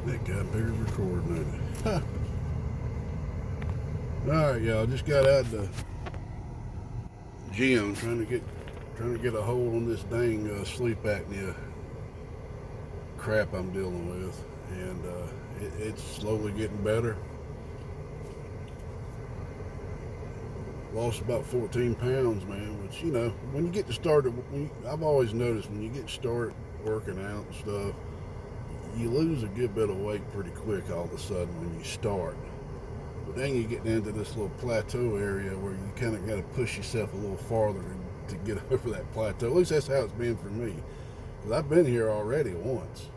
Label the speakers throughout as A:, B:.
A: That guy better recording it. Huh. Alright, y'all, just got out of the gym trying to get a hold on this dang sleep apnea crap I'm dealing with, and it's slowly getting better. Lost about 14 pounds, man, which, you know, when you get to start, I've always noticed when you get started working out and stuff, you lose a good bit of weight pretty quick all of a sudden when you start. But then you get into this little plateau area where you kind of got to push yourself a little farther to get over that plateau. At least that's how it's been for me. Because I've been here already once,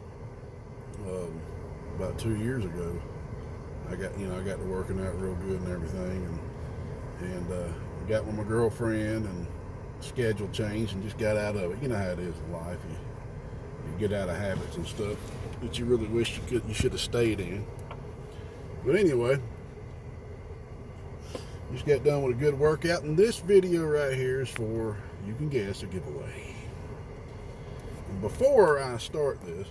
A: about 2 years ago. I got to working out real good and everything, and got with my girlfriend, and schedule changed and just got out of it. You know how it is in life. You get out of habits and stuff that you really wish you should have stayed in. But anyway, just got done with a good workout, and this video right here is for, you can guess, a giveaway. And before I start this,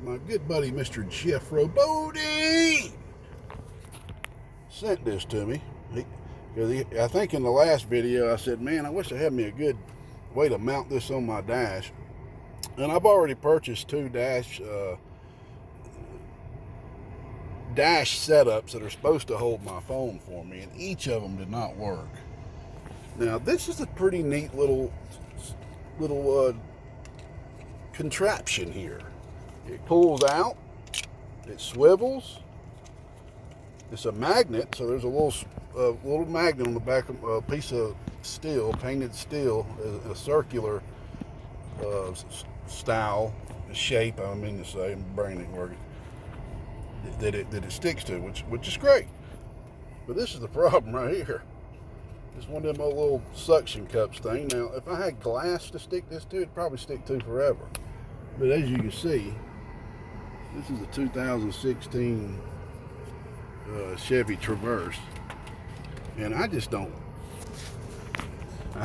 A: my good buddy Mr. Jeff Bodie sent this to me. I think in the last video I said, man, I wish I had me a good way to mount this on my dash. And I've already purchased 2 dash setups that are supposed to hold my phone for me, and each of them did not work. Now, this is a pretty neat little contraption here. It pulls out, it swivels. It's a magnet, so there's a little magnet on the back of a piece of steel, painted steel, a circular style, shape, I mean to say, my brain ain't working, that it sticks to, which is great. But this is the problem right here. It's one of them old little suction cups thing. Now, if I had glass to stick this to, it'd probably stick to forever. But as you can see, this is a 2016 Chevy Traverse, and I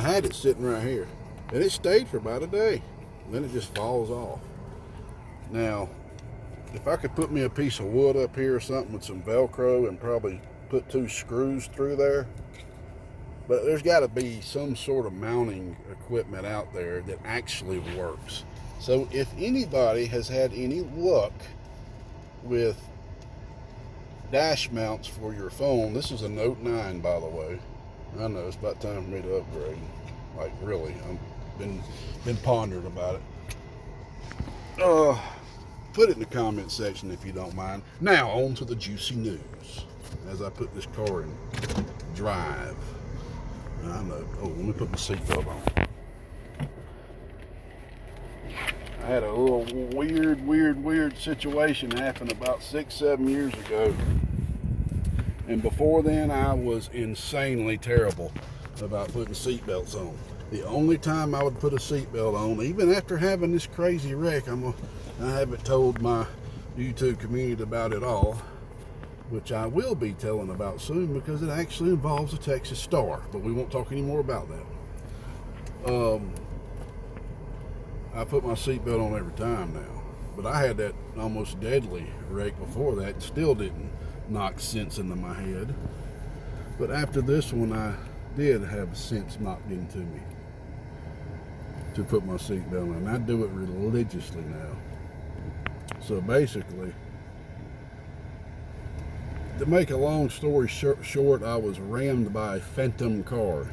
A: had it sitting right here, and it stayed for about a day. Then it just falls off. Now, if I could put me a piece of wood up here or something with some Velcro and probably put 2 screws through there, but there's got to be some sort of mounting equipment out there that actually works. So if anybody has had any luck with dash mounts for your phone, this is a Note 9, by the way. I know it's about time for me to upgrade. Like, really, I've been pondering about it. Put it in the comment section if you don't mind. Now, on to the juicy news. As I put this car in drive. I know. Oh, let me put my seatbelt on. I had a little weird situation happen about 6-7 years ago. And before then, I was insanely terrible about putting seatbelts on. The only time I would put a seatbelt on, even after having this crazy wreck, I haven't told my YouTube community about it all, which I will be telling about soon because it actually involves a Texas Star, but we won't talk any more about that. I put my seatbelt on every time now, but I had that almost deadly wreck before that and still didn't knock sense into my head. But after this one, I did have sense knocked into me to put my seatbelt on. I do it religiously now. So basically, to make a long story short, I was rammed by a phantom car.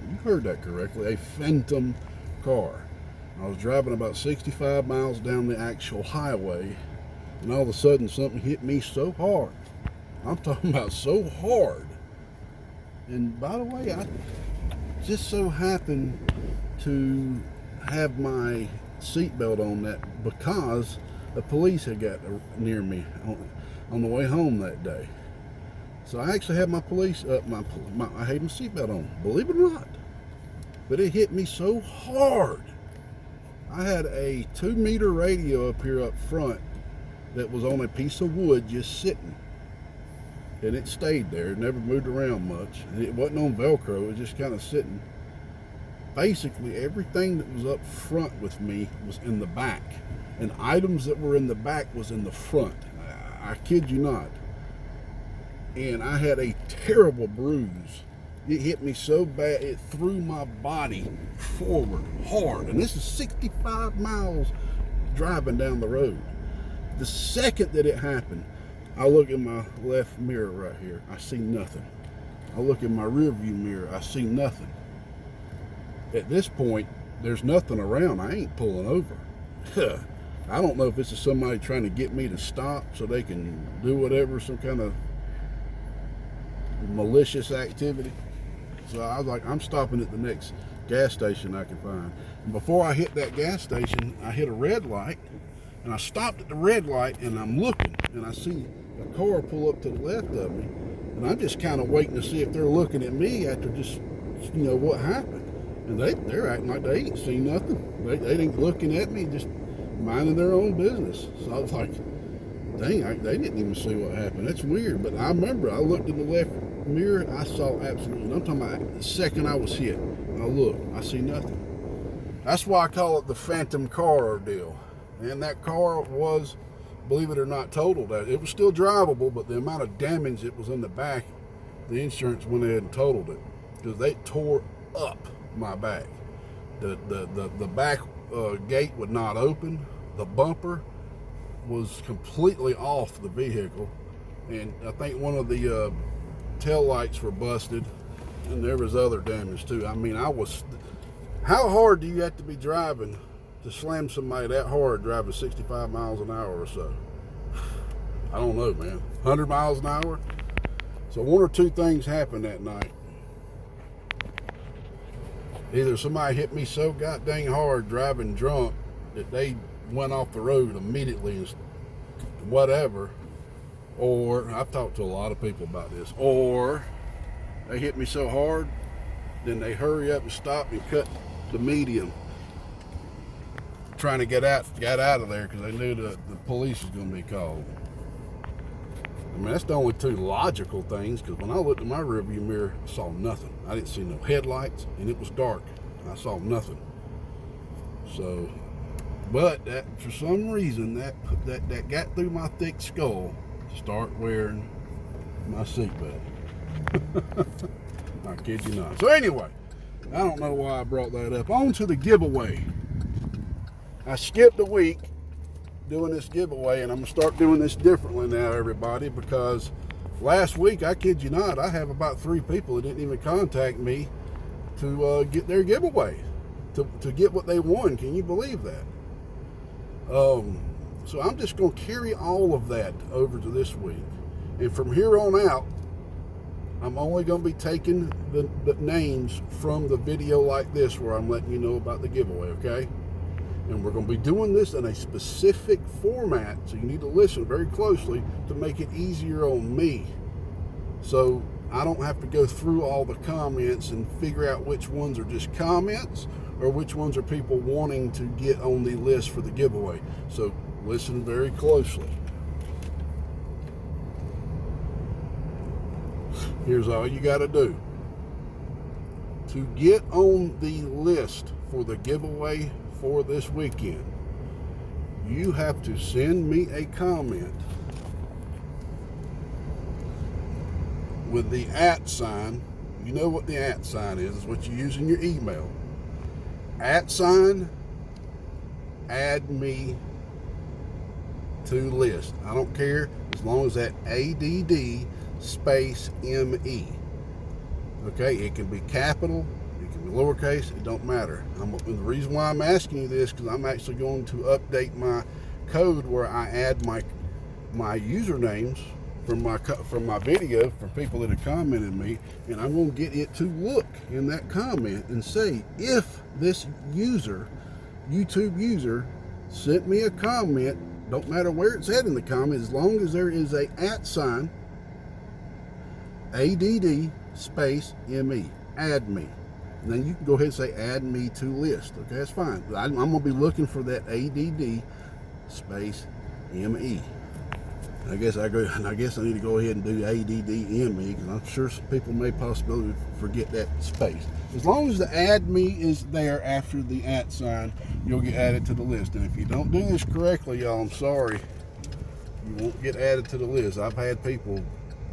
A: You heard that correctly, a phantom car. I was driving about 65 miles down the actual highway, and all of a sudden something hit me so hard. I'm talking about so hard. And by the way, I just so happened to have my seatbelt on that because the police had got near me on the way home that day. So I actually had my I had my seatbelt on, believe it or not. But it hit me so hard. I had a 2-meter radio up here up front that was on a piece of wood just sitting. And it stayed there, it never moved around much. And it wasn't on Velcro, it was just kind of sitting. Basically, everything that was up front with me was in the back. And items that were in the back was in the front. I kid you not. And I had a terrible bruise. It hit me so bad, it threw my body forward hard. And this is 65 miles driving down the road. The second that it happened, I look in my left mirror right here, I see nothing. I look in my rear view mirror, I see nothing. At this point, there's nothing around. I ain't pulling over. I don't know if this is somebody trying to get me to stop so they can do whatever, some kind of malicious activity. So I was like, I'm stopping at the next gas station I can find. And before I hit that gas station, I hit a red light, and I stopped at the red light, and I'm looking, and I see a car pull up to the left of me, and I'm just kind of waiting to see if they're looking at me after just, what happened. And they're acting like they ain't seen nothing. They ain't looking at me, just minding their own business. So I was like, dang, they didn't even see what happened. That's weird. But I remember I looked in the left mirror, I saw absolutely, I'm talking about the second I was hit, I looked, I see nothing. That's why I call it the phantom car ordeal. And that car was, believe it or not, totaled. It was still drivable, but the amount of damage that was in the back, the insurance went ahead and totaled it, because they tore up my back. The back gate would not open. The bumper was completely off the vehicle, and I think one of the tail lights were busted, and there was other damage too. I mean, how hard do you have to be driving to slam somebody that hard driving 65 miles an hour or so? I don't know, man. 100 miles an hour? So one or two things happened that night. Either somebody hit me so goddamn hard driving drunk that they went off the road immediately and whatever, or I've talked to a lot of people about this, or they hit me so hard, then they hurry up and stop and cut the median, trying to get out of there because they knew the police was going to be called. I mean, that's the only two logical things, because when I looked in my rearview mirror, I saw nothing. I didn't see no headlights, and it was dark. I saw nothing. So, but that, for some reason, that got through my thick skull to start wearing my seatbelt. I kid you not. So anyway, I don't know why I brought that up. On to the giveaway. I skipped a week doing this giveaway, and I'm going to start doing this differently now, everybody, because last week, I kid you not, I have about 3 people that didn't even contact me to get their giveaway, to get what they won. Can you believe that? So I'm just going to carry all of that over to this week. And from here on out, I'm only going to be taking the names from the video like this, where I'm letting you know about the giveaway, okay? And we're going to be doing this in a specific format, so you need to listen very closely to make it easier on me. So I don't have to go through all the comments and figure out which ones are just comments or which ones are people wanting to get on the list for the giveaway. So listen very closely. Here's all you got to do. To get on the list for the giveaway for this weekend, you have to send me a comment with the @ sign. You know what the @ sign is what you use in your email. @ sign, add me to list. I don't care, as long as that ADD space ME. Okay, it can be capital, it can be lowercase, it don't matter. The reason why I'm asking you this, because I'm actually going to update my code where I add my usernames from my video from people that have commented me, and I'm going to get it to look in that comment and say, if this YouTube user sent me a comment, don't matter where it's at in the comment, as long as there is a @ sign, ADD space ME, add me. And then you can go ahead and say, add me to list. Okay, that's fine. I'm going to be looking for that ADD space ME. I guess I need to go ahead and do ADD ME, because I'm sure some people may possibly forget that space. As long as the add me is there after the @ sign, you'll get added to the list. And if you don't do this correctly, y'all, I'm sorry. you won't get added to the list. I've had people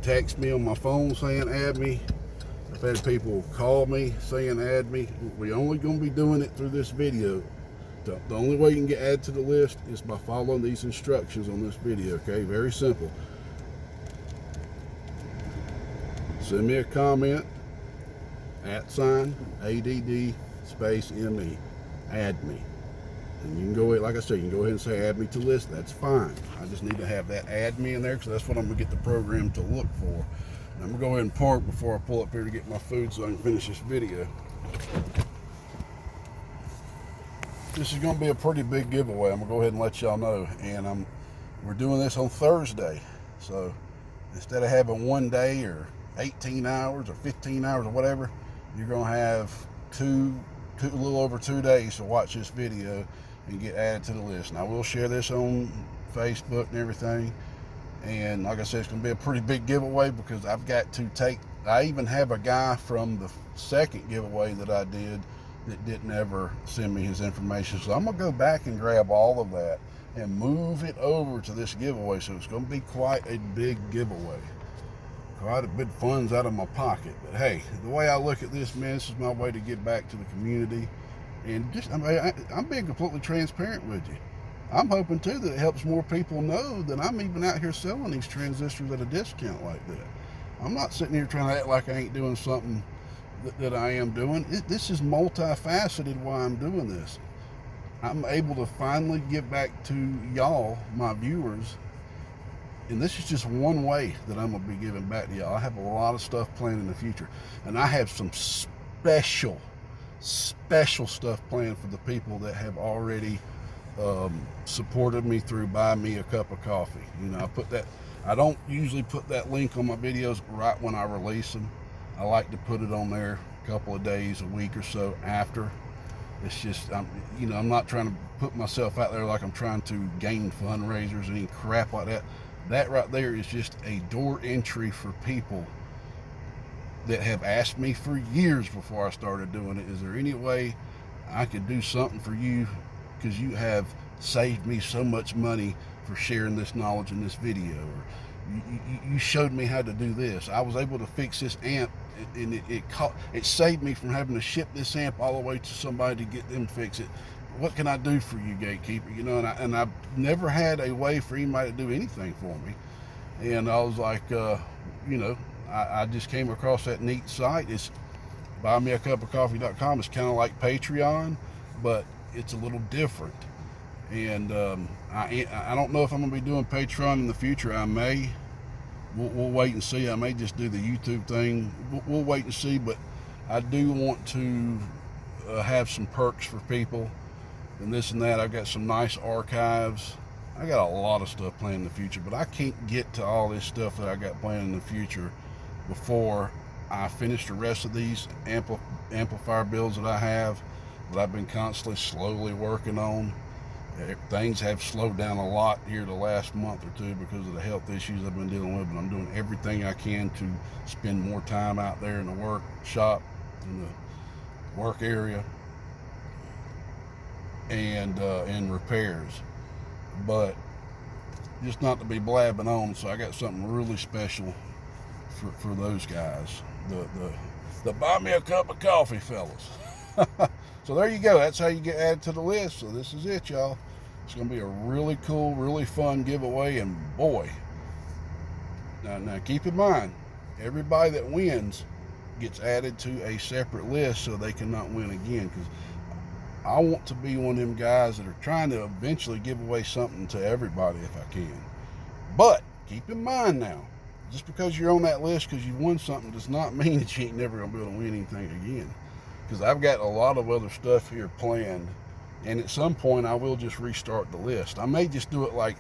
A: text me on my phone saying add me. I've had people call me saying add me. We're only going to be doing it through this video. The only way you can get added to the list is by following these instructions on this video, okay? Very simple. Send me a comment, @ADD space ME, add me. And you can go ahead, like I said, you can go ahead and say add me to list, that's fine. I just need to have that add me in there because that's what I'm gonna get the program to look for. And I'm gonna go ahead and park before I pull up here to get my food so I can finish this video. This is gonna be a pretty big giveaway. I'm gonna go ahead and let y'all know. And we're doing this on Thursday. So instead of having 1 day or 18 hours or 15 hours or whatever, you're gonna have a little over 2 days to watch this video and get added to the list. And I will share this on Facebook and everything. And like I said, it's gonna be a pretty big giveaway because I even have a guy from the second giveaway that I did that didn't ever send me his information. So I'm gonna go back and grab all of that and move it over to this giveaway. So it's gonna be quite a big giveaway. Quite a bit of funds out of my pocket. But hey, the way I look at this, man, this is my way to give back to the community. And just, I'm being completely transparent with you. I'm hoping too that it helps more people know that I'm even out here selling these transistors at a discount like that. I'm not sitting here trying to act like I ain't doing something that I am doing. This is multifaceted why I'm doing this. I'm able to finally give back to y'all, my viewers. And this is just one way that I'm going to be giving back to y'all. I have a lot of stuff planned in the future. And I have some special stuff planned for the people that have already supported me through Buy Me a Cup of Coffee. You know, I don't usually put that link on my videos right when I release them. I like to put it on there a couple of days, a week or so after. It's just, I'm not trying to put myself out there like I'm trying to gain fundraisers and any crap like that. That right there is just a door entry for people that have asked me for years before I started doing it. Is there any way I could do something for you? Because you have saved me so much money for sharing this knowledge in this video. Or you showed me how to do this. I was able to fix this amp, and it saved me from having to ship this amp all the way to somebody to get them to fix it. What can I do for you, gatekeeper? You know, and I've never had a way for anybody to do anything for me. And I was like, I just came across that neat site. It's buymeacupofcoffee.com. It's kind of like Patreon, but it's a little different. And I don't know if I'm going to be doing Patreon in the future. I may. We'll wait and see. I may just do the YouTube thing. We'll wait and see. But I do want to have some perks for people and this and that. I've got some nice archives. I got a lot of stuff planned in the future, but I can't get to all this stuff that I got planned in the future before I finish the rest of these amplifier builds that I have, that I've been constantly slowly working on. Things have slowed down a lot here the last month or two because of the health issues I've been dealing with, but I'm doing everything I can to spend more time out there in the workshop, in the work area, and in repairs. But just not to be blabbing on, so I got something really special for those guys, the Buy Me a Cup of Coffee fellas. So there you go. That's how you get added to the list. So this is it, y'all. It's going to be a really cool, really fun giveaway. And boy, now keep in mind, everybody that wins gets added to a separate list so they cannot win again. Because I want to be one of them guys that are trying to eventually give away something to everybody if I can. But keep in mind now, just because you're on that list because you won something does not mean that you ain't never going to be able to win anything again. Because I've got a lot of other stuff here planned, and at some point I will just restart the list. I may just do it like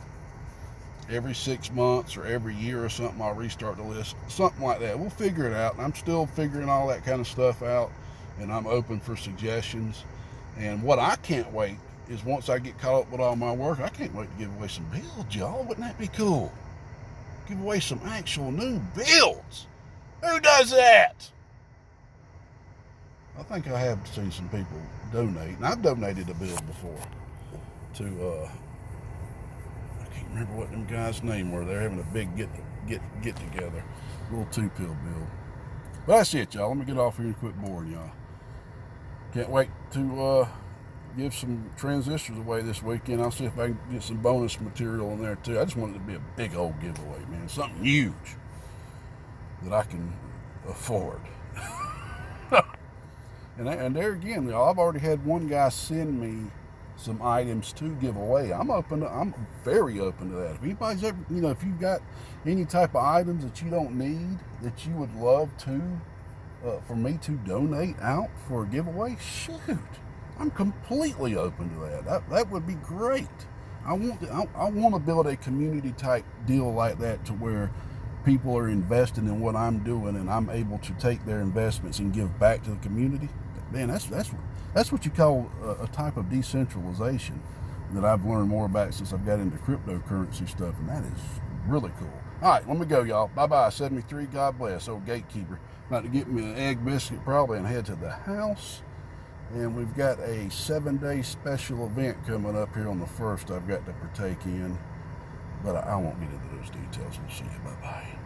A: every 6 months or every year or something. I'll restart the list, something like that. We'll figure it out. And I'm still figuring all that kind of stuff out, and I'm open for suggestions. And what I can't wait is once I get caught up with all my work, I can't wait to give away some builds, y'all. Wouldn't that be cool? Give away some actual new builds. Who does that? I think I have seen some people donate, and I've donated a build before to, I can't remember what them guys' name were. They're having a big get together, little 2-pill build. But that's it, y'all. Let me get off here and quit boring y'all. Can't wait to give some transistors away this weekend. I'll see if I can get some bonus material in there too. I just want it to be a big old giveaway, man. Something huge that I can afford. And there again, y'all, I've already had one guy send me some items to give away. I'm very open to that. If anybody's ever, if you've got any type of items that you don't need, that you would love to, for me to donate out for a giveaway, shoot, I'm completely open to that. That would be great. I want to build a community type deal like that, to where people are investing in what I'm doing, and I'm able to take their investments and give back to the community. Man, that's what you call a type of decentralization that I've learned more about since I've got into cryptocurrency stuff, and that is really cool. All right, let me go, y'all. Bye-bye, 73. God bless. Old gatekeeper. About to get me an egg biscuit probably and head to the house. And we've got a 7-day special event coming up here on the 1st I've got to partake in. But I won't get into those details. We'll see you. Bye-bye.